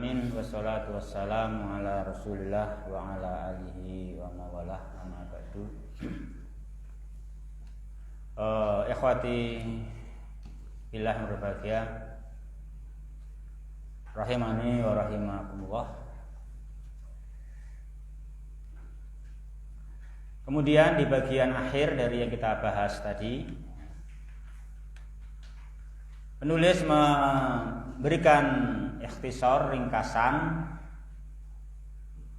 Amin wassalatu wassalamu ala Rasulillah wa ala alihi wa mawalah amma ba'du. Ikhwati billah berbahagia rahimani wa rahimakumullah. Kemudian di bagian akhir dari yang kita bahas tadi, penulis memberikan ikhtisar, ringkasan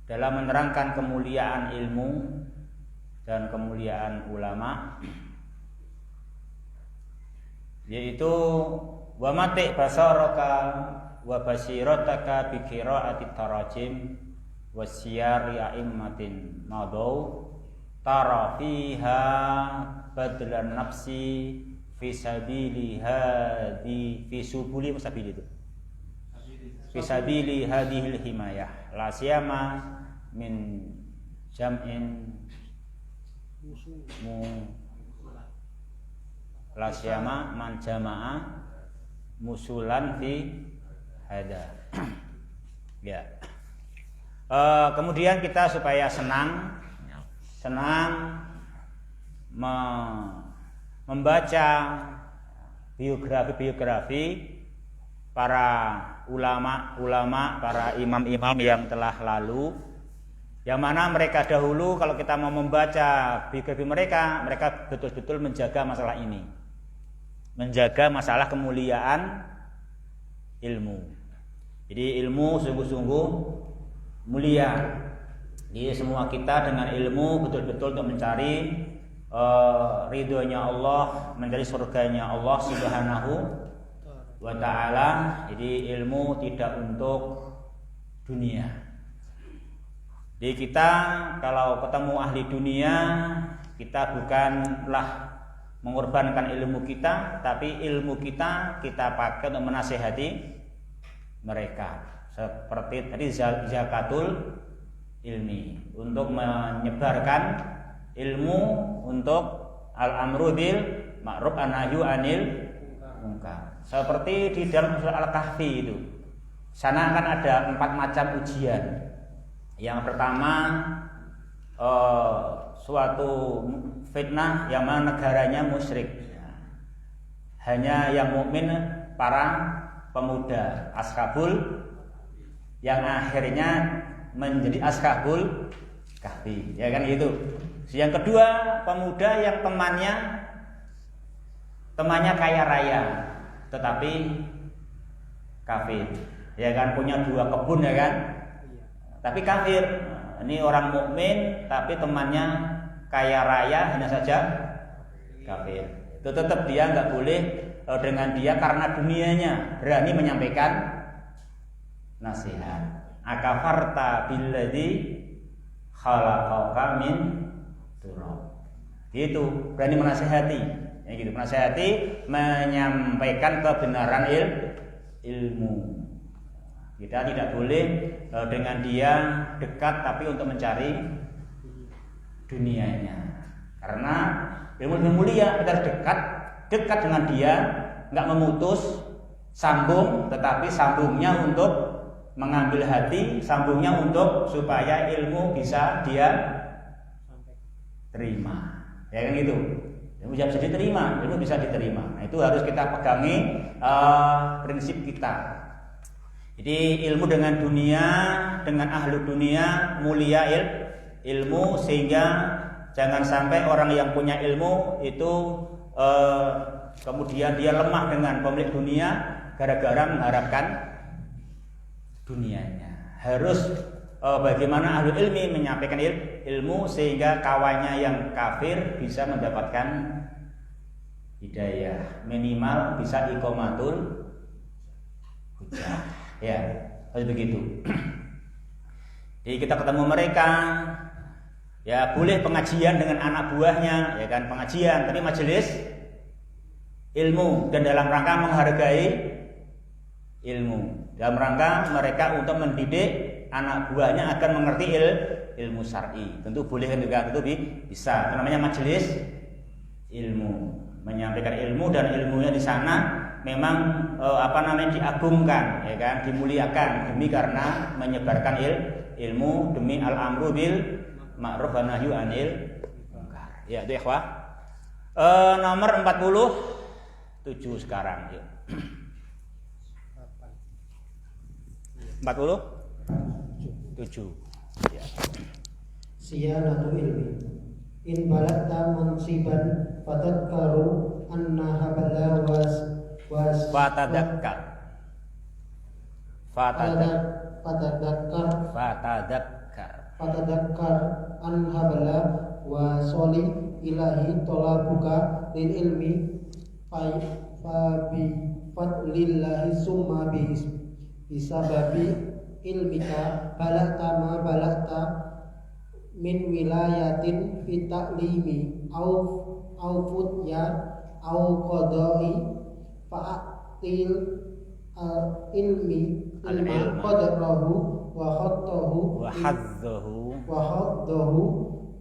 dalam menerangkan kemuliaan ilmu dan kemuliaan ulama, yaitu wa mati basaraka wa basirataka bi qiraati tarajim wa siyari a'immatin madau tara fiha badlan nafsi fi sabili hadi fi subuli musabili itu fisabili hadhil himayah la siyama min jam'in la siyama man jama'a musulan fi hada. Ya. Kemudian kita supaya senang membaca biografi para ulama, para imam-imam yang telah lalu, yang mana mereka dahulu kalau kita mau membaca biografi mereka betul-betul menjaga masalah ini, menjaga masalah kemuliaan ilmu. Jadi ilmu sungguh-sungguh mulia. Jadi semua kita dengan ilmu betul-betul untuk mencari ridhonya Allah, mencari surganya Allah Subhanahu wa ta'ala. Jadi ilmu tidak untuk dunia. Jadi kita kalau ketemu ahli dunia, kita bukanlah mengorbankan ilmu kita, tapi ilmu kita pakai untuk menasihati mereka. Seperti tadi zakatul ilmi, untuk menyebarkan ilmu, untuk al-amru bil ma'ruf an-nahyu anil munkar. Seperti di dalam surah Al-Kahfi itu, sana kan ada 4 macam ujian. Yang pertama suatu fitnah yang mana negaranya musyrik, hanya yang mukmin para pemuda ashabul, yang akhirnya menjadi ashabul kahfi, ya kan gitu. Yang kedua, pemuda yang temannya kaya raya tetapi kafir, ya kan, punya 2 kebun, ya kan, tapi kafir. Ini orang mukmin tapi temannya kaya raya, hanya saja kafir. Itu tetap dia nggak boleh dengan dia karena dunianya berani menyampaikan nasihat. Akafarta billadzi khalaqaka min turab. Itu berani menasihati. Ya gitu, menasihati, menyampaikan kebenaran ilmu. Kita tidak boleh dengan dia dekat tapi untuk mencari dunianya. Karena ilmu mulia, kita harus dekat dengan dia, enggak memutus, sambung, tetapi sambungnya untuk mengambil hati, sambungnya untuk supaya ilmu bisa dia terima. Ya kan gitu. Ilmu bisa diterima, ilmu bisa diterima. Nah, itu harus kita pegangi prinsip kita. Jadi ilmu dengan dunia, dengan ahlu dunia, mulia ilmu, sehingga jangan sampai orang yang punya ilmu itu kemudian dia lemah dengan pemilik dunia gara-gara mengharapkan dunianya. Harus bagaimana ahli ilmi menyampaikan ilmu sehingga kawannya yang kafir bisa mendapatkan hidayah, minimal bisa iqamatul hujjah. Ya, harus begitu. Jadi kita ketemu mereka, ya boleh pengajian dengan anak buahnya, ya kan, pengajian, tapi majelis ilmu dan dalam rangka menghargai ilmu, dalam rangka mereka untuk mendidik anak buahnya akan mengerti ilmu syar'i. Tentu boleh juga, tentu bisa. Itu namanya majelis ilmu, menyampaikan ilmu, dan ilmunya di sana memang diagungkan, ya kan, dimuliakan demi karena menyebarkan ilmu, demi al-amru bil ma'ruf wa nahyu anil munkar. Ya, itu ikhwah. Nomor 47 sekarang, ya. 47. Ya. Siyanatu ilmi. In balagta mansiban fatadkaru anna habala Fatadakkar. an habala wa soli ilahi tolabuka lil ilmi fa bi fadlillahi summa bisababi ilmika balagta ma balagta min wilayatin fi ta'limi au futya au qada'i fa'atil ilmi ilma qadrahu wa haddahu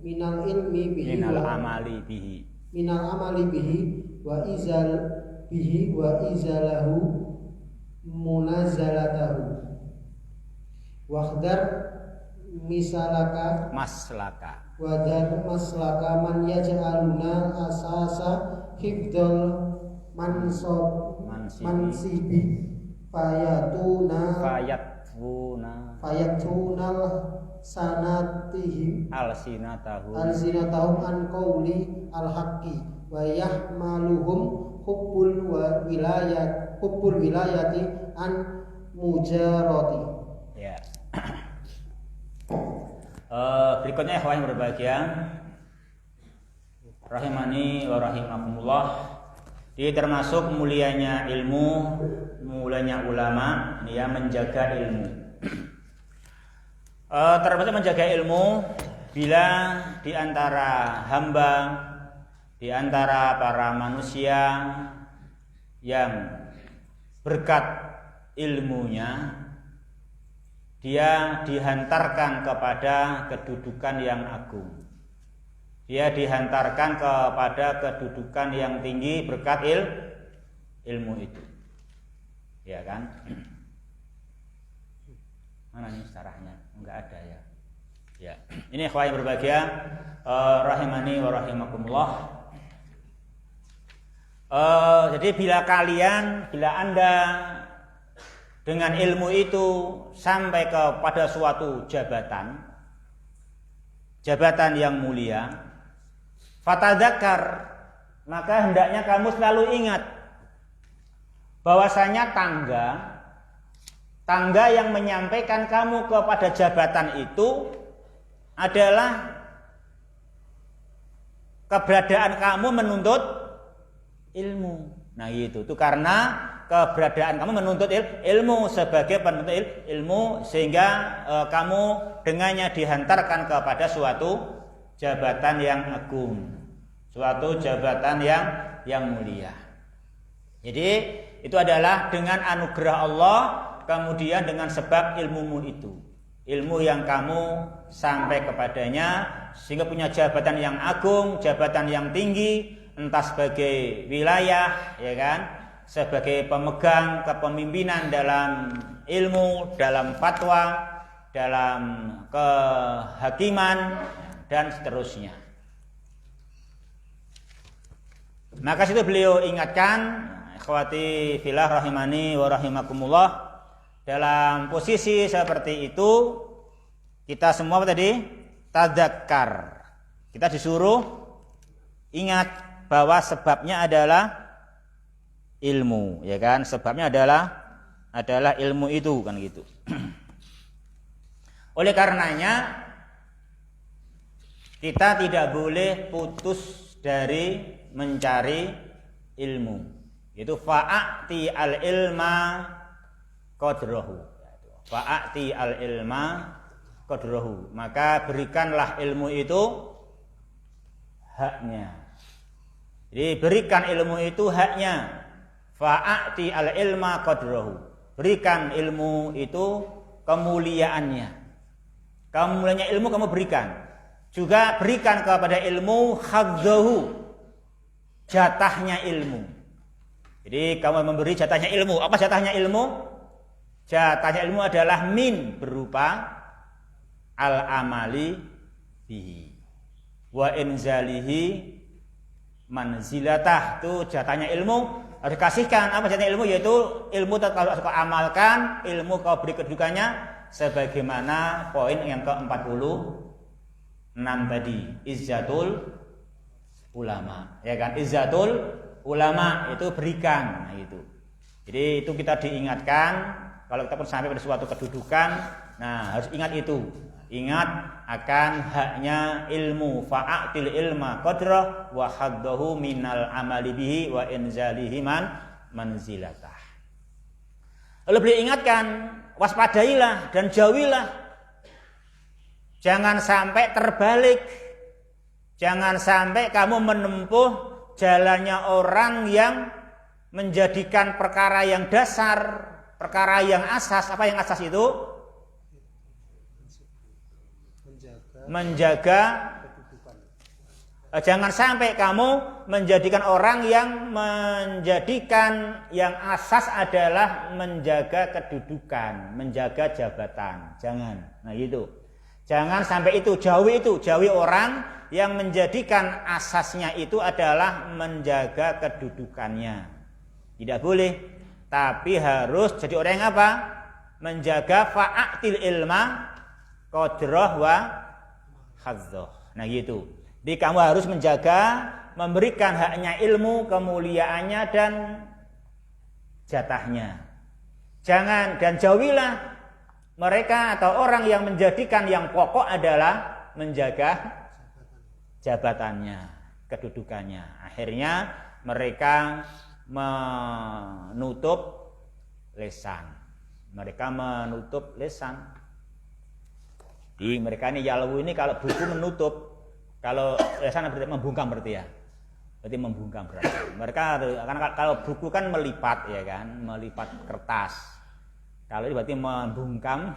minal ilmi bihi minal amali bihi wa izalahu munazalatahu wakhdar maslaka man yaj'aluna asasa hifdzal mansibi fayatunal sanatihim alsinatahum an qawli al-haqqi wa yahmaluhum hubbul wilayati an mujarati. Ya. Berikutnya ikhwah yang berbahagia, rahimani wa rahimakumullah. Ini termasuk mulianya ilmu, mulianya ulama, ya, menjaga ilmu. Termasuk menjaga ilmu bila di antara hamba, di antara para manusia yang berkat ilmunya dia dihantarkan kepada kedudukan yang agung. Dia dihantarkan kepada kedudukan yang tinggi berkat ilmu itu. Ya kan? Mana nih syarahnya? Enggak ada ya. Ya. Ini ikhwah yang berbahagia, rahimani wa rahimakumullah. Jadi bila Anda dengan ilmu itu sampai kepada suatu jabatan yang mulia, fatadzakar, maka hendaknya kamu selalu ingat bahwasanya tangga yang menyampaikan kamu kepada jabatan itu adalah keberadaan kamu menuntut ilmu. Nah itu karena keberadaan kamu menuntut ilmu sebagai penuntut ilmu, sehingga kamu dengannya dihantarkan kepada suatu jabatan yang agung, suatu jabatan yang mulia. Jadi itu adalah dengan anugerah Allah, kemudian dengan sebab ilmumu itu, ilmu yang kamu sampai kepadanya, sehingga punya jabatan yang agung, jabatan yang tinggi, entah sebagai wilayah, ya kan, sebagai pemegang kepemimpinan dalam ilmu, dalam fatwa, dalam kehakiman, dan seterusnya. Maka situ beliau ingatkan, ikhwati fillah rahimani wa rahimakumullah, dalam posisi seperti itu kita semua tadi tadzakkar. Kita disuruh ingat bahwa sebabnya adalah ilmu, ya kan? Sebabnya adalah ilmu itu, kan gitu. Oleh karenanya kita tidak boleh putus dari mencari ilmu. Itu fa'ati al-ilma qadrahu. Fa'ati al-ilma qadrahu. Maka berikanlah ilmu itu haknya. Jadi berikan ilmu itu haknya. Fa'ati al-ilma qadrahu. Berikan ilmu itu kemuliaannya. Kemuliaannya ilmu kamu berikan. Juga berikan kepada ilmu hadzahu, jatahnya ilmu. Jadi kamu memberi jatahnya ilmu. Apa jatahnya ilmu? Jatahnya ilmu adalah min berupa al-amali bihi wa inzalihi manzilatah. Itu jatahnya ilmu, harus dikasihkan. Apa jatahnya ilmu? Yaitu ilmu kalau kau amalkan, ilmu kau beri kedudukannya sebagaimana poin yang ke-46 tadi, izzatul ulama, ya kan? Izzatul ulama itu berikan, nah itu. Jadi itu kita diingatkan kalau kita pun sampai pada suatu kedudukan, nah harus ingat itu. Ingat akan haknya ilmu, fa'atil ilma qadrah wa haddahu minal amali bihi wa inzalihi manzilatah. Lalu beliau ingatkan, waspadailah dan jauhilah. Jangan sampai terbalik. Jangan sampai kamu menempuh jalannya orang yang menjadikan perkara yang dasar, perkara yang asas. Apa yang asas itu? Menjaga. Jangan sampai kamu menjadikan orang yang menjadikan yang asas adalah menjaga kedudukan, menjaga jabatan. Jangan. Nah gitu. Jangan sampai itu, jauhi orang yang menjadikan asasnya itu adalah menjaga kedudukannya. Tidak boleh, tapi harus jadi orang yang apa? Menjaga fa'atil ilma qadrah wa hadzah. Nah gitu. Jadi kamu harus menjaga, memberikan haknya ilmu, kemuliaannya dan jatahnya. Jangan dan jauhilah mereka atau orang yang menjadikan yang pokok adalah menjaga jabatannya, kedudukannya. Akhirnya mereka menutup lisan. Mereka menutup lisan. Di mereka ini yalwu ini kalau buku menutup, kalau lisan berarti membungkam berarti ya. Berarti membungkam berarti. Mereka karena kalau buku kan melipat ya kan, melipat kertas. Kalau ini berarti membungkam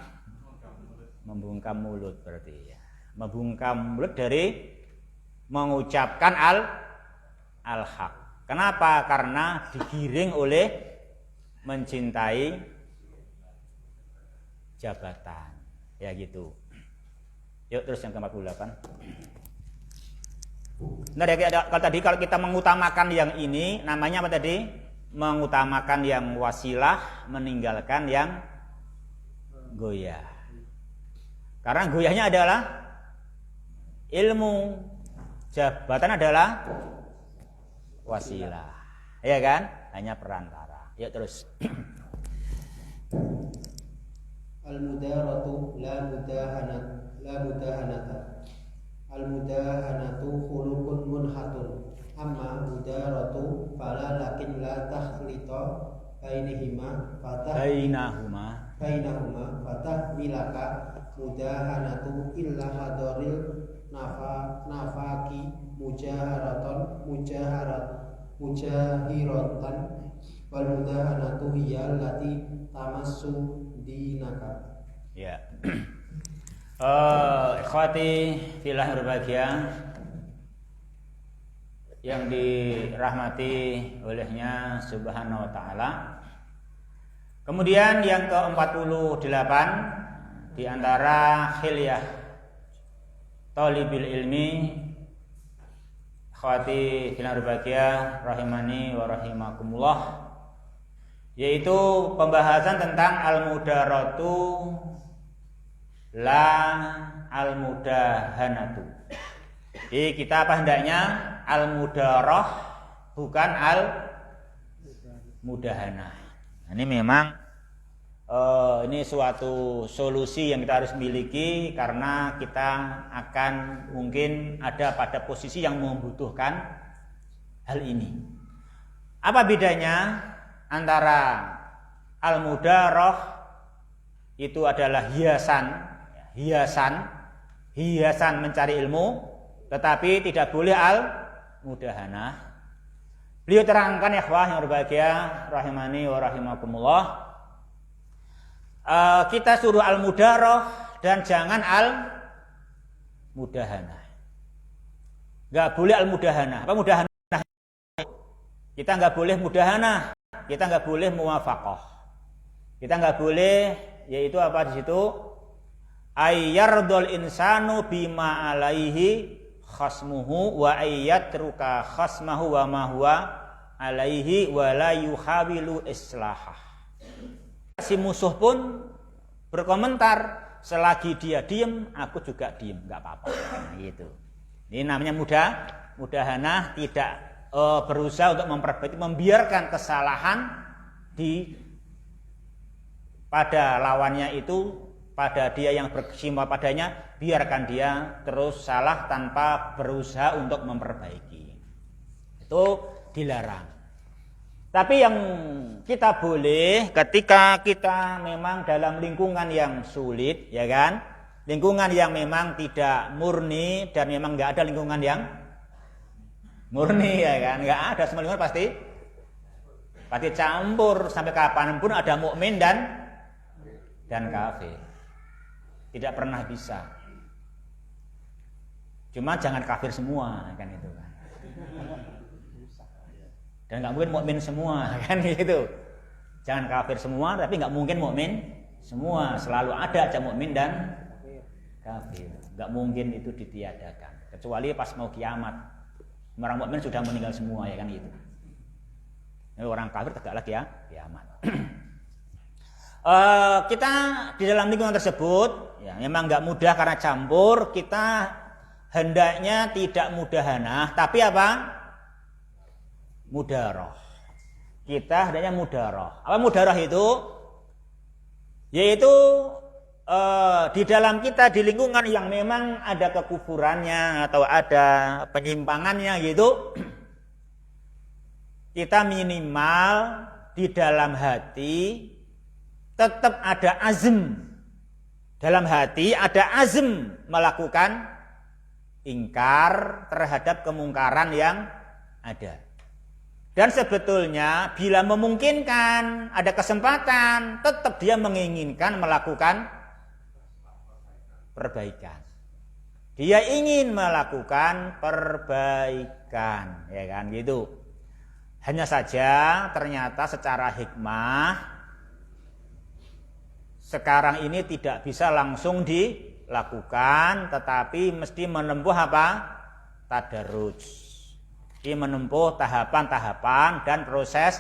mulut berarti ya. Membungkam mulut dari mengucapkan al-haq. Kenapa? Karena digiring oleh mencintai jabatan. Ya gitu. Yuk terus yang ke-48. Nah, kalau kita mengutamakan yang ini, namanya apa tadi? Mengutamakan yang wasilah, meninggalkan yang goyah. Karena goyahnya adalah ilmu, jabatan adalah wasilah. Ya kan? Hanya perantara. Yuk terus. Al-mudaratu la mudahanata. Al-mudahanatu khuluqun munhatun. Amma mudaratu fala lakin la takhlita bainahuma fatah milaka mudahanatu illa hadaril nafaki mujahiratan wal mudahanatu hiya allati tamassu dinaka. Ya. Ikhwati fillah berbahagia yang dirahmati olehnya Subhanahu wa taala. Kemudian yang ke-48 di antara khilyah thalibil ilmi, ikhwati fillah berbahagia rahimani wa rahimakumullah, yaitu pembahasan tentang al-mudaratu la al-mudahanatu. Jadi kita apa hendaknya? Al-mudarah bukan al-mudahanah. Ini memang ini suatu solusi yang kita harus miliki karena kita akan mungkin ada pada posisi yang membutuhkan hal ini. Apa bedanya antara al-mudarah itu adalah hiasan mencari ilmu, tetapi tidak boleh al-mudahanah. Beliau terangkan ya ikhwah yang berbahagia rahimani wa rahimakumullah, kita suruh al-mudarah dan jangan al-mudahanah. Enggak boleh al-mudahanah. Apa mudahanah? Kita nggak boleh mudahanah, kita nggak boleh muwafaqah. Kita nggak boleh, yaitu apa di situ? Ayyardul insanu bima alaihi khasmuhu wa ayyatruka khasmahu wa ma huwa alaihi wa la yuhawilu islahah. Si musuh pun berkomentar, selagi dia diem, aku juga diem, nggak apa-apa. Gitu. Ini namanya mudahanah, tidak berusaha untuk memperbaiki, membiarkan kesalahan pada lawannya itu, pada dia yang berkesimpulan padanya, biarkan dia terus salah tanpa berusaha untuk memperbaiki. Itu dilarang. Tapi yang kita boleh ketika kita memang dalam lingkungan yang sulit, ya kan? Lingkungan yang memang tidak murni dan memang nggak ada lingkungan yang murni, ya kan? Nggak ada, semua lingkungan pasti campur, sampai kapanpun ada mukmin dan kafir. Tidak pernah bisa. Cuma jangan kafir semua, kan itu kan. Dan nggak mungkin mukmin semua, kan gitu. Jangan kafir semua, tapi nggak mungkin mukmin semua. Selalu ada aja mukmin dan kafir. Nggak mungkin itu ditiadakan. Kecuali pas mau kiamat, orang mukmin sudah meninggal semua, ya kan gitu. Orang kafir tegak lagi ya kiamat. Kita di dalam lingkungan tersebut, ya memang nggak mudah karena campur. Kita hendaknya tidak mudahanah, tapi apa? Mudaroh. Kita hendaknya mudaroh. Apa mudaroh itu? Yaitu di dalam kita di lingkungan yang memang ada kekufurannya atau ada penyimpangannya gitu, kita minimal di dalam hati tetap ada azm. Dalam hati ada azm melakukan ingkar terhadap kemungkaran yang ada. Dan sebetulnya bila memungkinkan, ada kesempatan, tetap dia menginginkan melakukan perbaikan. Dia ingin melakukan perbaikan, ya kan gitu. Hanya saja ternyata secara hikmah sekarang ini tidak bisa langsung dilakukan, tetapi mesti menempuh apa? Tadarruj. Dia menempuh tahapan-tahapan dan proses.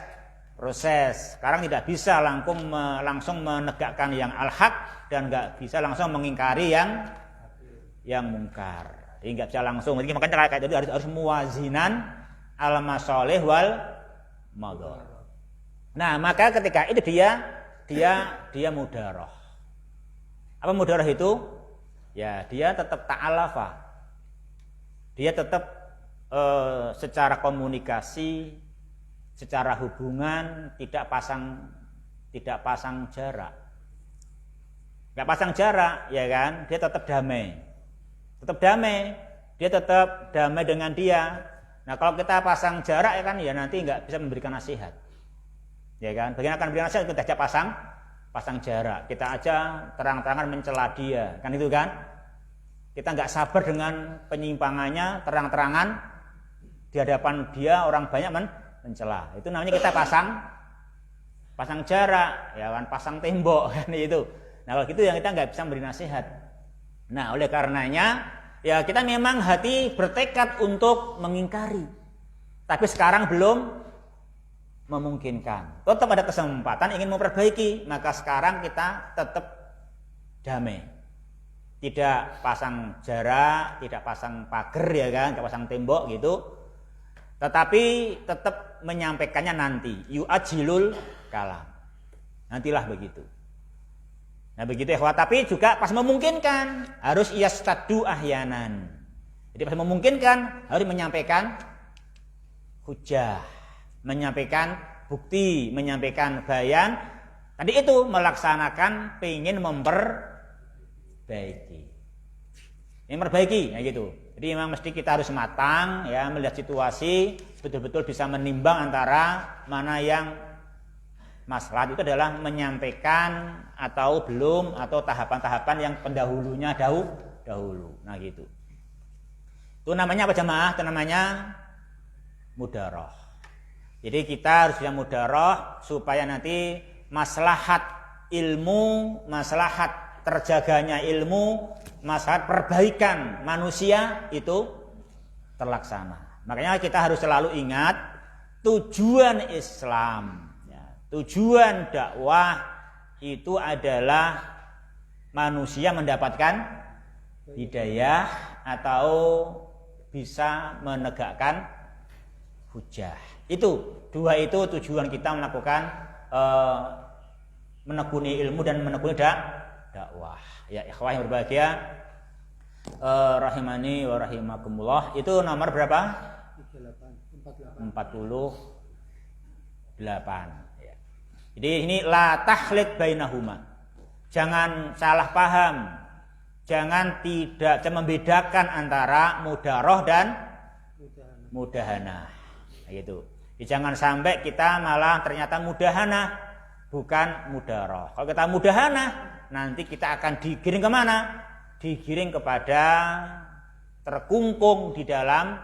Sekarang tidak bisa langsung menegakkan yang al-haq dan nggak bisa langsung mengingkari yang mungkar. Jadi nggak bisa langsung. Jadi makanya kayak tadi harus muwazinan al-masalih wal madhar. Nah, maka ketika itu dia mudaroh. Apa mudaroh itu? Ya, dia tetap ta'alafa. Dia tetap secara komunikasi, secara hubungan tidak pasang jarak. Enggak pasang jarak, ya kan? Dia tetap damai. Dia tetap damai dengan dia. Nah, kalau kita pasang jarak, ya kan, ya nanti enggak bisa memberikan nasihat. Ya kan? Bagaimana akan memberikan nasihat? Kita aja pasang jarak. Kita aja terang-terangan mencela dia, kan itu kan? Kita enggak sabar dengan penyimpangannya, terang-terangan di hadapan dia orang banyak mencela. Itu namanya kita pasang jarak, ya kan, pasang tembok kan itu. Nah, kalau gitu yang kita nggak bisa memberi nasihat. Nah, oleh karenanya ya kita memang hati bertekad untuk mengingkari. Tapi sekarang belum memungkinkan. Tetap ada kesempatan ingin memperbaiki, maka sekarang kita tetap damai. Tidak pasang jarak, tidak pasang pagar, ya kan, tidak pasang tembok gitu. Tetapi tetap menyampaikannya nanti, yu'ajilul kalam. Nantilah begitu. Nah begitu ya, tapi juga pas memungkinkan harus yastaddu ahyanan. Jadi pas memungkinkan harus menyampaikan hujah, menyampaikan bukti, menyampaikan bayan. Tadi itu melaksanakan pengen memperbaiki. Yang memperbaiki, ya gitu. Jadi memang mesti kita harus matang, ya, melihat situasi, betul-betul bisa menimbang antara mana yang maslahat itu adalah menyampaikan atau belum, atau tahapan-tahapan yang pendahulunya dahulu. Nah gitu. Itu namanya apa jamaah? Itu namanya mudaroh. Jadi kita harus bisa mudaroh supaya nanti maslahat ilmu, maslahat terjaganya ilmu, maslahat perbaikan manusia itu terlaksana. Makanya kita harus selalu ingat tujuan Islam, ya, tujuan dakwah itu adalah manusia mendapatkan hidayah atau bisa menegakkan hujah. Itu dua itu tujuan kita melakukan menekuni ilmu dan menekuni dakwah. Ya ikhwah yang berbahagia, rahimani wa rahimakumullah. Itu nomor berapa? 48. Ya. Jadi ini la takhlit bainahuma. Jangan salah paham. Jangan tidak membedakan antara mudaroh dan mudahanah. Gitu. Jadi jangan sampai kita malah ternyata mudahanah bukan mudaroh. Kalau kita mudahanah, nanti kita akan digiring kemana? Digiring kepada terkungkung di dalam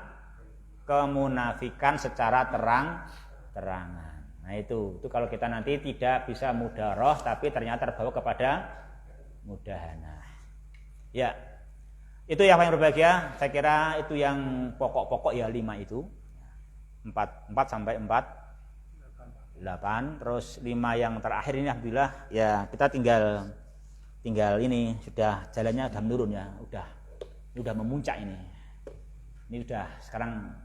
kemunafikan secara terang-terangan. Nah itu kalau kita nanti tidak bisa mudaroh tapi ternyata terbawa kepada mudahanah. Ya, itu yang berbahagia. Saya kira itu yang pokok-pokok ya 5 itu. 4 sampai 8. Terus 5 yang terakhir ini alhamdulillah ya kita tinggal ini sudah jalannya sudah menurun ya, udah memuncak ini. Ini sudah sekarang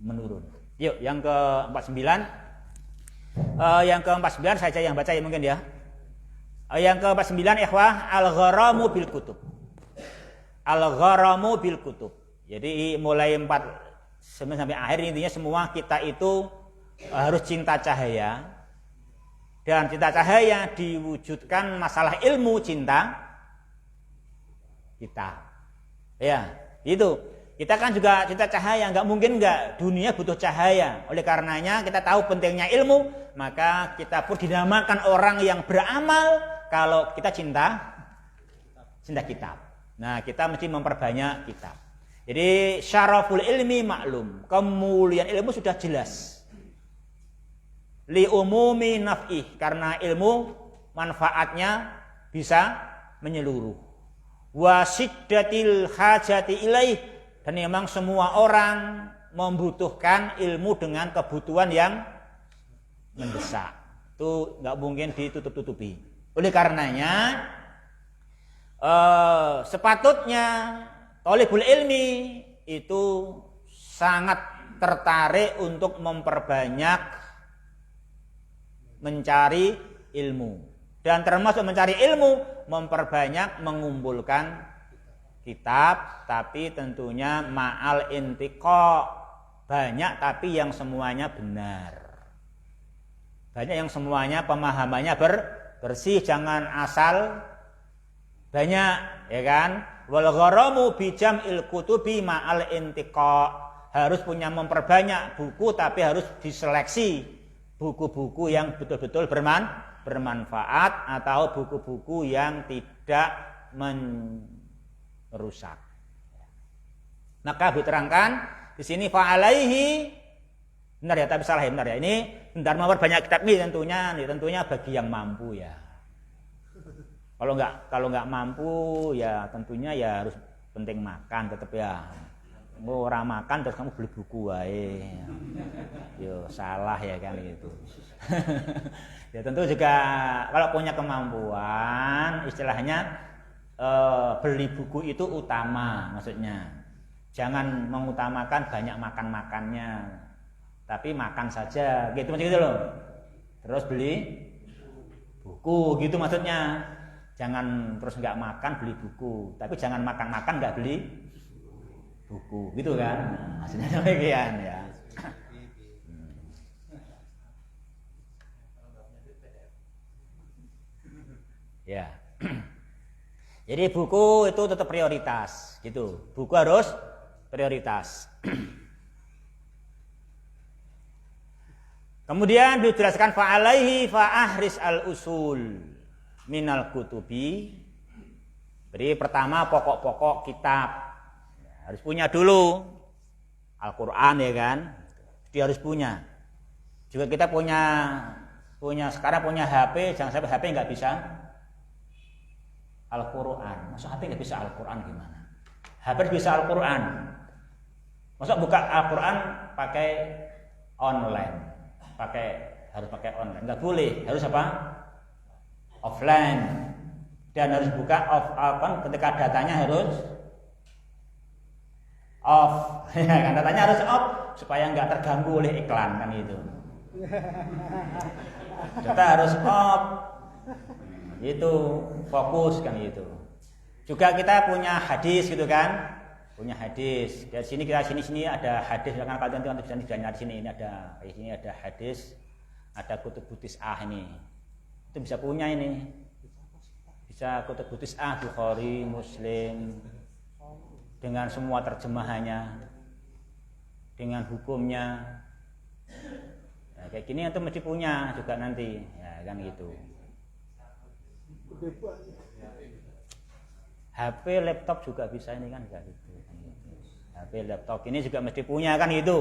menurun. Yuk yang ke-49. Yang ke-49 saja yang baca ya mungkin ya. Yang ke-49 ikhwah al-gharamu bil kutub. Al-gharamu bil kutub. Jadi mulai 4 sampai akhir intinya semua kita itu harus cinta cahaya. Dan cinta cahaya diwujudkan masalah ilmu cinta kita. Ya, itu. Kita kan juga cinta cahaya, enggak mungkin enggak dunia butuh cahaya. Oleh karenanya kita tahu pentingnya ilmu, maka kita pun dinamakan orang yang beramal kalau kita cinta kitab. Nah, kita mesti memperbanyak kitab. Jadi syaraful ilmi maklum, kemuliaan ilmu sudah jelas. Li umumi naf'ih, karena ilmu manfaatnya bisa menyeluruh. Wa syiddatil hajati ilaih, dan memang semua orang membutuhkan ilmu dengan kebutuhan yang mendesak. Itu enggak mungkin ditutup-tutupi. Oleh karenanya sepatutnya thalibul ilmi itu sangat tertarik untuk memperbanyak mencari ilmu, dan termasuk mencari ilmu memperbanyak mengumpulkan kitab, tapi tentunya ma'al intiqa, banyak tapi yang semuanya benar, banyak yang semuanya pemahamannya bersih, jangan asal banyak, ya kan? Wal gharamu bi jam'il kutubi ma'al intiqa, harus punya memperbanyak buku tapi harus diseleksi buku-buku yang betul-betul bermanfaat atau buku-buku yang tidak merusak. Maka diterangkan di sini fa'alaihi, benar ya, tapi salah ya, benar ya. Ini bentar memperbanyak kitab ini tentunya bagi yang mampu ya. Kalau nggak mampu ya tentunya ya harus penting makan tetap ya. Orang makan terus kamu beli buku wae. Yo salah ya kan itu. Ya tentu juga kalau punya kemampuan istilahnya beli buku itu utama, maksudnya. Jangan mengutamakan banyak makan-makannya. Tapi makan saja, gitu macam gitu loh. Terus beli buku gitu maksudnya. Jangan terus nggak makan beli buku, tapi jangan makan-makan nggak beli buku, gitu kan? Maksudnya demikian ya. Ya. Jadi buku itu tetap prioritas, gitu. Buku harus prioritas. Kemudian dijelaskan fa'alaihi fa'ahris al-usul minal kutubi. Jadi pertama pokok-pokok kitab. Harus punya dulu Al-Quran ya kan, dia harus punya. Juga kita sekarang punya HP, jangan sampai HP nggak bisa Al-Quran. Masuk HP nggak bisa Al-Quran gimana? HP bisa Al-Quran. Masuk buka Al-Quran pakai online, harus pakai online. Nggak boleh, harus apa? Offline. Dan harus buka ketika datanya harus off. Kan datanya harus off supaya nggak terganggu oleh iklan kan itu. Data harus off. Itu fokus kan itu. Juga kita punya hadis gitu kan? Punya hadis. Di sini sini ada hadis kan kalian nanti bisa lihat di sini ada hadis, ada kutub tis'ah ini. Itu bisa punya ini. Bisa kutub tis'ah Bukhari, Muslim dengan semua terjemahannya, dengan hukumnya. Nah, kayak gini itu mesti punya juga nanti, ya kan gitu. HP, laptop juga bisa ini kan kayak gitu. HP, laptop ini juga mesti punya kan itu.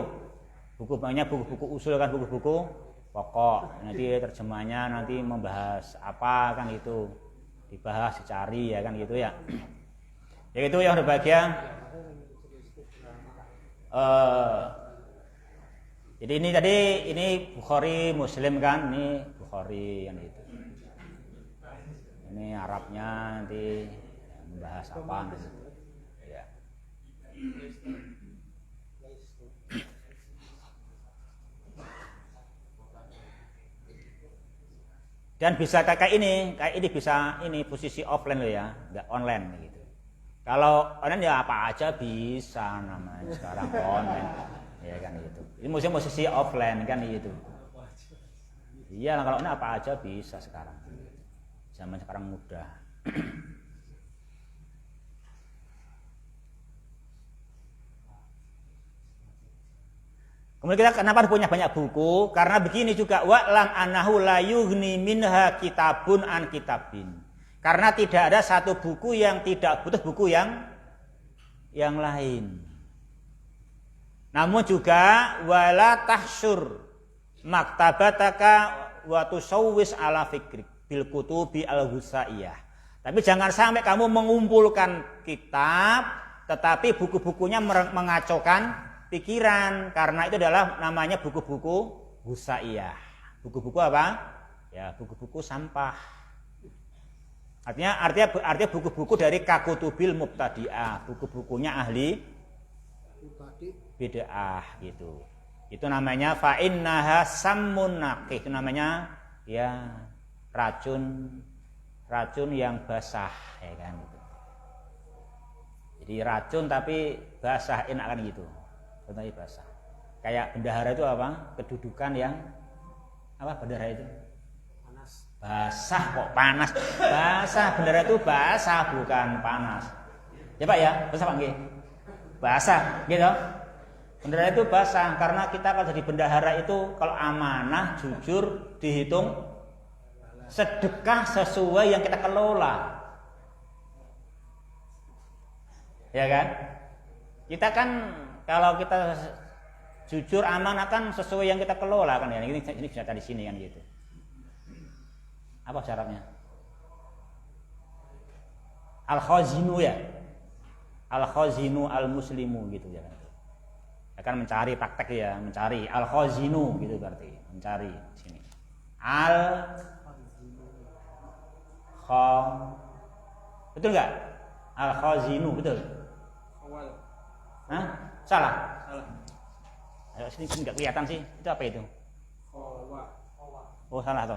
Buku-buku usul kan, buku-buku pokok. Nanti terjemahnya nanti membahas apa kan itu. Dibahas, dicari ya kan gitu ya. Ya itu yang berbahagia. Jadi ini Bukhari, Muslim kan, ini Bukhari yang itu. Ini Arabnya nanti membahas apa gitu. Ya. Dan bisa kayak ini bisa ini posisi offline loh ya, enggak online gitu. Kalau online ya apa aja bisa namanya sekarang online. Ya kan gitu. Ini posisi offline kan gitu. Iya, kalau ini apa aja bisa sekarang. Zaman sekarang mudah. Kemudian kita kenapa punya banyak buku? Karena begini juga, wa'lam annahu la yughni minha kitabun an kitabin. Karena tidak ada satu buku yang tidak butuh buku yang lain. Namun juga wala tahsyur maktabataka wa tusawwis ala fikrik bil kutubi al-husaiyah. Tapi jangan sampai kamu mengumpulkan kitab tetapi buku-bukunya mengacaukan pikiran, karena itu adalah namanya buku-buku husaiyah. Buku-buku apa? Ya, buku-buku sampah. Artinya buku-buku dari kakutubil mubtadi'ah, buku-bukunya ahli bid'ah gitu. Itu namanya fa innaha sammun naqih. Itu namanya ya racun yang basah ya kan gitu. Jadi racun tapi basah, enak kan gitu. Contohnya basah. Kayak bendahara itu apa? Kedudukan yang apa bendahara itu? Panas. Basah kok panas. Basah, bendahara itu basah bukan panas. Ya Pak ya, basah Pak nggih. Basah, gitu. Bendahara itu basah karena kita kalau jadi bendahara itu kalau amanah, jujur, dihitung sedekah sesuai yang kita kelola. Ya kan? Kita kan kalau kita jujur amanah kan sesuai yang kita kelola kan ya. Ini bisa di sini kan gitu. Apa syaratnya? Al-khazinu ya. Al-khazinu al-muslimu gitu ya kan. Akan mencari praktek ya, mencari al-khazinu gitu berarti, mencari di sini. Betul enggak? Al-khazinu betul? Hah? Salah. Ayo sini enggak kelihatan sih. Itu apa itu? Oh, salah toh.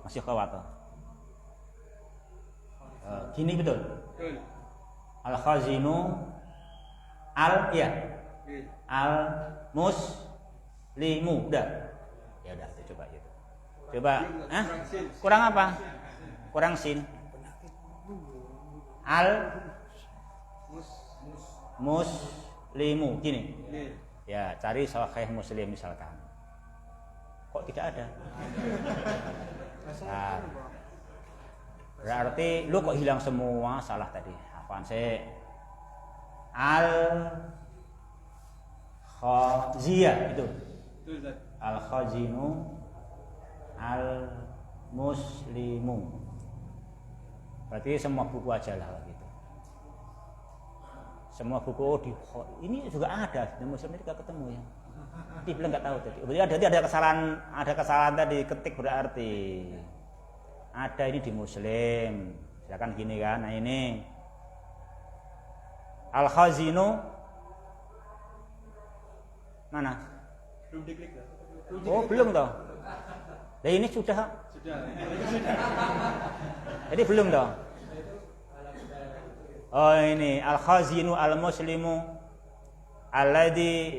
Masih khawat toh. Gini betul. Al-khazinu al-muslimu. Udah. Ya udah, coba gitu. Coba, kurang apa? Kurang sin. Muslimu gini. Ya, cari sahih Muslim misalkan. Kok tidak ada? Nah, berarti lu kok hilang semua, salah tadi. Apaan sih? Khaziyah itu. Al-khazinu al-muslimu. Berarti semua buku aja lah gitu. Semua buku ini juga ada di muslim ini tidak ketemu ya. Dia bilang nggak tahu tadi. Berarti ada kesalahan tadi ketik berarti. Ada ini di muslim. Silakan gini kan. Nah ini al-khazinu mana? Belum diklik dah. Oh belum toh. Nah ini sudah. Jadi belum toh. Oh ini al-khazinu al-muslimu alladhi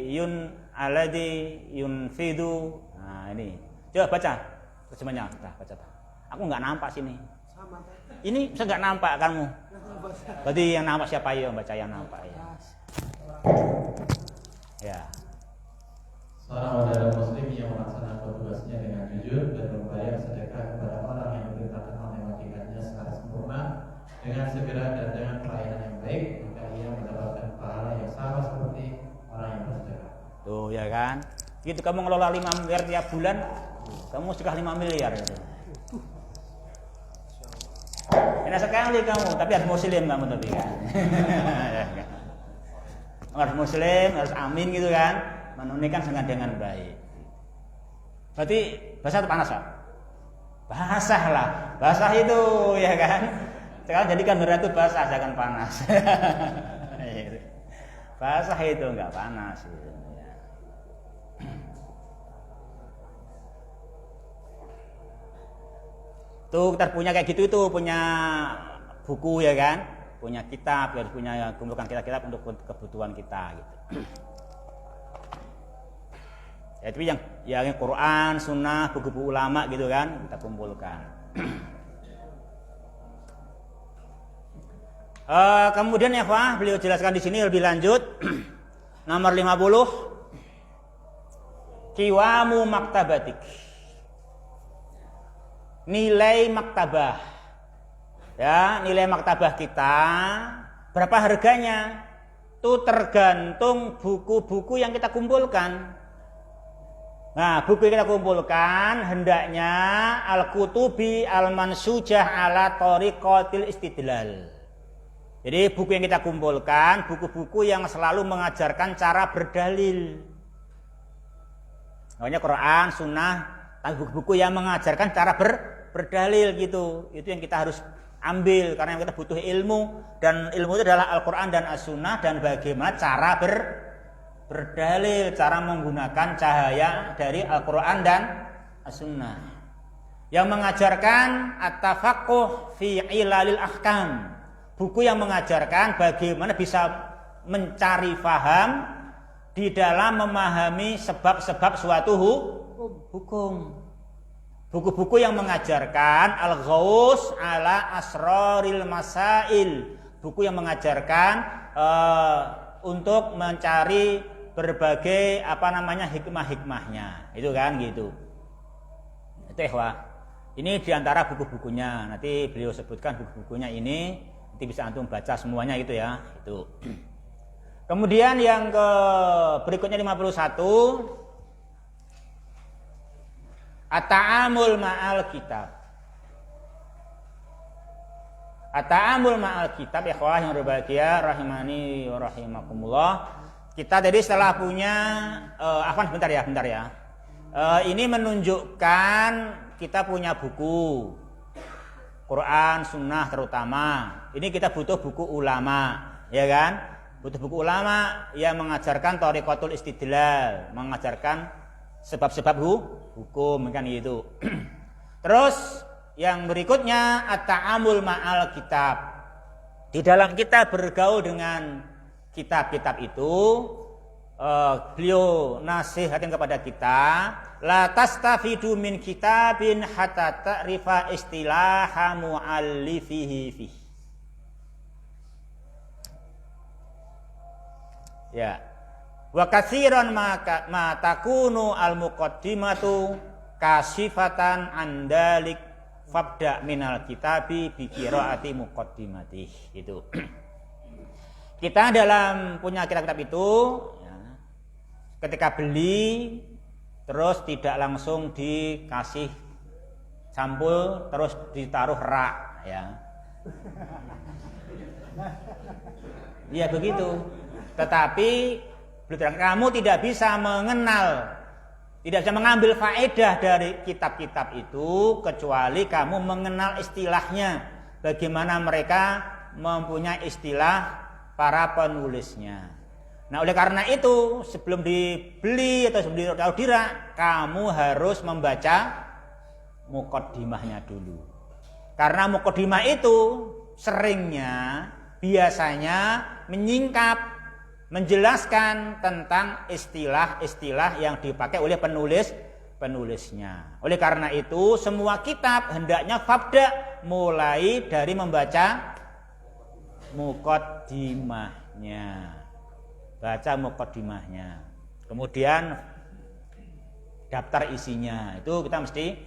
yunfidu. Nah ini. Coba baca terjemahnya. Baca. Aku nggak nampak sini. Sama. Ini saya nggak nampak kamu. Berarti yang nampak siapa ya? Baca yang nampak ya. Ya. Seorang saudara muslim yang melaksanakan tugasnya dengan jujur dan berupaya sedekah kepada orang yang diperintahkan oleh majikannya secara sempurna dengan segera dan dengan pelayanan yang baik, maka ia mendapatkan pahala yang sama seperti orang yang bersedekah. Tuh ya kan. Gitu kamu ngelola 5 miliar tiap bulan, kamu sedekah 5 miliar gitu. Enak sekali kamu, tapi harus muslim kamu tapi kan. Harus muslim, harus amin gitu kan. Menunaikan dengan baik. Berarti basah atau panas Pak? Basah lah. Basah itu ya kan. Sekarang jadikan berat itu basah jangan panas. Basah itu enggak panas gitu. Ya. Tuh kita punya kayak gitu itu punya buku ya kan, punya kitab, harus punya kumpulkan kitab-kitab untuk kebutuhan kita gitu. Ya, tapi yang Quran, Sunnah, buku-buku ulama gitu kan kita kumpulkan. Kemudian ya Pak, beliau jelaskan di sini lebih lanjut. Nomor 50. Qiwamu maktabatik. Nilai maktabah. Ya, nilai maktabah kita berapa harganya? Itu tergantung buku-buku yang kita kumpulkan. Nah, buku yang kita kumpulkan hendaknya al-kutubi al-mansujah ala tariqatil istidlal. Jadi buku yang kita kumpulkan, buku-buku yang selalu mengajarkan cara berdalil. Makanya Quran, Sunnah, buku-buku yang mengajarkan cara berdalil gitu. Itu yang kita harus ambil karena kita butuh ilmu dan ilmu itu adalah Al-Quran dan As-Sunnah dan bagaimana cara berdalil, cara menggunakan cahaya dari Al-Quran dan As-Sunnah yang mengajarkan at-tafaqquh fi ilalil ahkam, buku yang mengajarkan bagaimana bisa mencari faham di dalam memahami sebab-sebab suatu hukum. Buku-buku yang mengajarkan al-ghaus ala asraril masail, buku yang mengajarkan untuk mencari berbagai hikmah-hikmahnya, itu kan gitu. Itu ikhwah. Ini diantara buku-bukunya. Nanti beliau sebutkan buku-bukunya ini, nanti bisa antum baca semuanya gitu ya. Itu. Kemudian yang berikutnya 51. At-ta'amul ma'al kitab. At-ta'amul ma'al kitab, ikhwah yang berbahagia rahimani wa rahimakumullah. Kita tadi setelah punya bentar ya. Ini menunjukkan kita punya buku Quran, Sunnah terutama. Ini kita butuh buku ulama, ya kan? Butuh buku ulama yang mengajarkan thariqatul istidlal, mengajarkan sebab-sebab hukum kan gitu. Terus yang berikutnya at-ta'amul ma'al kitab. Di dalam kita bergaul dengan kitab-kitab itu, beliau nasihatin kepada kita, la tastafidu min kitabin hatta ta'rifa istilaha mu'allifihi fi. Ya. Wa katsiran ma takunu al-muqaddimatu kasifatan andalik fabda minal kitabi bi qiraati muqaddimati gitu. Kita dalam punya kitab-kitab itu ya, ketika beli terus tidak langsung dikasih sampul terus ditaruh rak ya. Iya begitu. Tetapi kamu tidak bisa mengenal, tidak bisa mengambil faedah dari kitab-kitab itu kecuali kamu mengenal istilahnya. Bagaimana mereka mempunyai istilah para penulisnya. Nah, oleh karena itu sebelum dibeli atau sebelum dirak, kamu harus membaca muqaddimahnya dulu. Karena muqaddimah itu seringnya biasanya menyingkap, menjelaskan tentang istilah-istilah yang dipakai oleh penulisnya. Oleh karena itu semua kitab hendaknya fabda mulai dari membaca muqaddimahnya. Baca muqaddimahnya. Kemudian daftar isinya. Itu kita mesti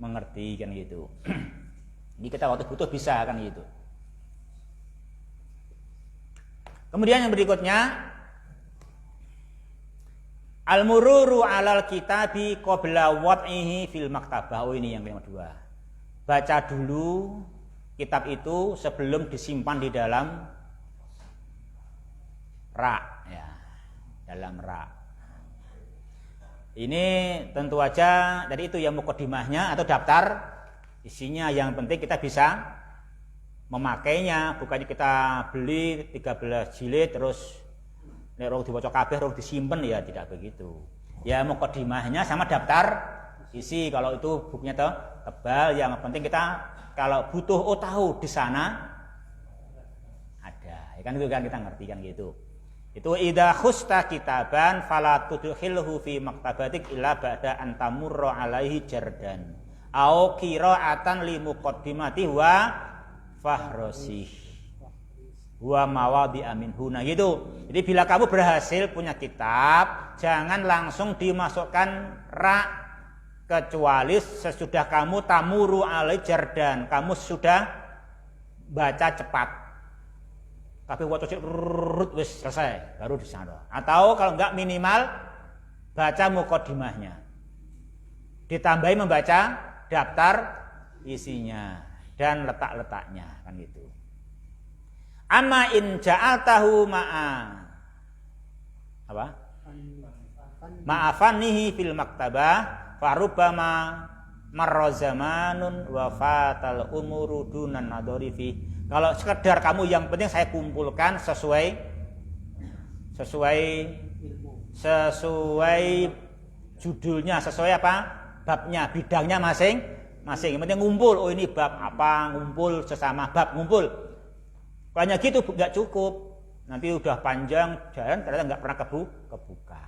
mengerti kan gitu. Ini kita waktu butuh bisa kan gitu. Kemudian yang berikutnya al-mururu 'alal kitabi qabla wad'ihi fil maktabah. Oh, ini yang kedua. Baca dulu kitab itu sebelum disimpan di dalam rak ya, dalam rak. Ini tentu aja dari itu yang muqaddimahnya atau daftar isinya, yang penting kita bisa memakainya, bukannya kita beli 13 jilid terus nek rong diwaca kabeh rong disimpen ya, tidak begitu. Ya muqaddimahnya sama daftar isi, kalau itu bukunya tebal, yang penting kita kalau butuh tahu di sana ada. Ya kan itu kan kita ngerti kan gitu. Itu idza khusta kitaban fala tudkhilhu fi maktabatik illa ba'da an tamurra alaihi jardan au qira'atan li muqaddimati wa fahrosih wa mawadi aminhu. Nah gitu. Jadi bila kamu berhasil punya kitab, jangan langsung dimasukkan rak kecuali sesudah kamu tamuru alaihi jardan, kamu sudah baca cepat. Tapi waktu wis selesai baru di sana. Atau kalau enggak minimal baca muqaddimahnya. Ditambahi membaca daftar isinya dan letak-letaknya kan gitu. Amma in ja'altahu ma'a apa? Ma'afanihi fil maktabah farubama marra zamanun wa fatal umuru dunan nadhari fi. Kalau sekedar kamu yang penting saya kumpulkan sesuai judulnya, sesuai apa? Babnya, bidangnya masing-masing. Yang penting ngumpul, oh ini bab apa, ngumpul sesama bab ngumpul. Kalau hanya gitu enggak cukup. Nanti udah panjang jalan ternyata enggak pernah kebuka.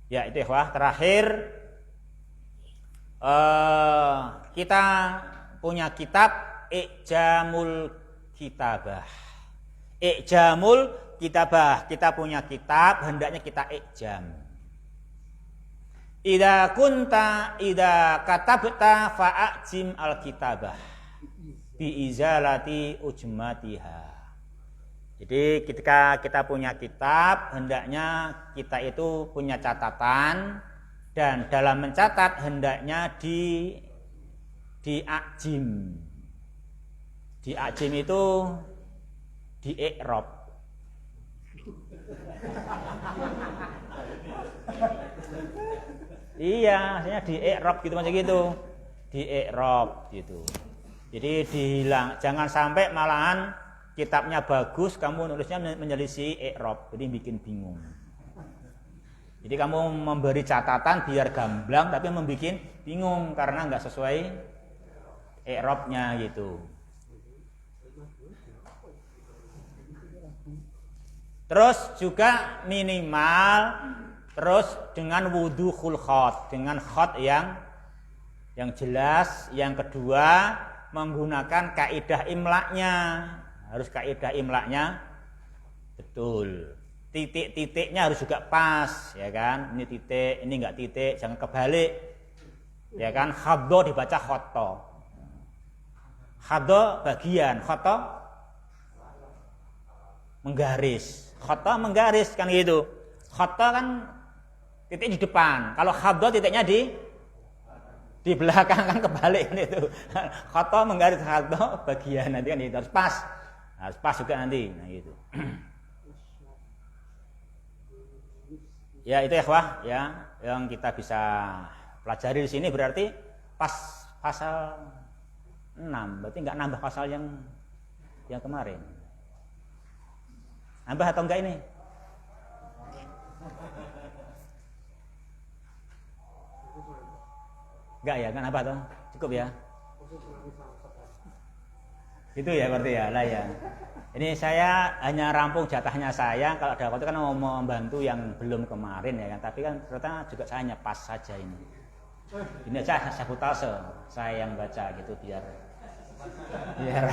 Ya itu ya, terakhir kita punya kitab I'jamul Kitabah. I'jamul Kitabah, kita punya kitab hendaknya kita i'jam. Idza katabta fa'ajim al-kitabah bi izalati ujmatiha. Jadi ketika kita punya kitab hendaknya kita itu punya catatan, dan dalam mencatat hendaknya di'ajim. Di'ajim itu di-i'rab. Iya, maksudnya di-i'rab gitu, macam gitu. Di-i'rab gitu. Jadi dihilang, jangan sampai malahan kitabnya bagus kamu nulisnya menyelisih i'rab, jadi bikin bingung. Jadi kamu memberi catatan biar gamblang tapi membuat bingung karena enggak sesuai i'rabnya gitu. Terus juga minimal terus dengan wuduhul khat, dengan khat yang jelas. Yang kedua menggunakan kaidah imlaknya, harus kaidah imlaknya betul. Titik-titiknya harus juga pas, ya kan? Ini titik, ini enggak titik, jangan kebalik. Ya kan? Khadha dibaca khotta. Khadha bagian, khotta menggaris. Khotta menggaris kan gitu. Khatta kan titik di depan. Kalau khadda titiknya di belakang, kan kebalik kan itu. Khatta menggaris khadda bagian nanti kan itu harus pas. Harus pas juga nanti. Nah gitu. Ya itu ya ikhwah ya yang kita bisa pelajari di sini berarti pas pasal 6, berarti nggak nambah pasal yang kemarin. Nambah atau enggak ini? Enggak ya, kan nambah atau cukup ya? Itu ya berarti ya lah ya. Ini saya hanya rampung jatahnya saya. Kalau ada waktu kan mau membantu yang belum kemarin ya kan. Tapi kan ternyata juga saya hanya pas saja ini. Ini aja sabotase saya yang baca gitu biar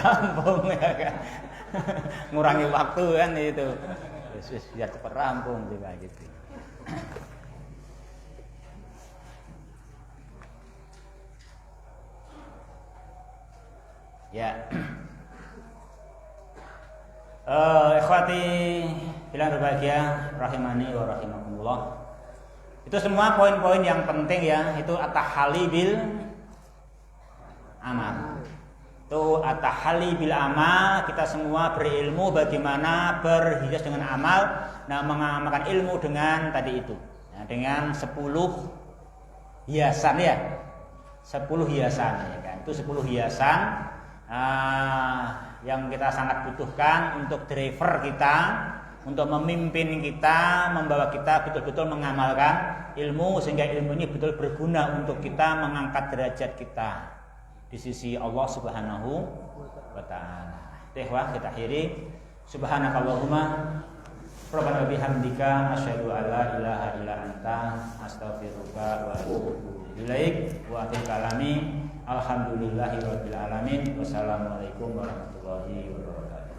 rampung ya kan. Ngurangi waktu kan itu. Biar cepat rampung juga gitu. Ya. Ikhwati bilang berbahagia rahimani wa rahimakumullah. Itu semua poin-poin yang penting ya, itu at-tahalli bil amal. Itu at-tahalli bil amal, kita semua berilmu bagaimana berhias dengan amal, nah mengamalkan ilmu dengan tadi itu. Ya, dengan 10 hiasan ya. 10 hiasan ya kan. Itu 10 hiasan yang kita sangat butuhkan untuk driver kita, untuk memimpin kita, membawa kita betul-betul mengamalkan ilmu sehingga ilmu ini betul berguna untuk kita mengangkat derajat kita di sisi Allah Subhanahu wa taala. Tehwah kita akhiri. Subhanakallahumma rabbana bihamdika asyhadu an la ilaha illa anta astaghfiruka wa atubu ilaik. Wa akhir kalami alhamdulillahirabbil alamin. Wassalamualaikum warahmatullahi wabarakatuh.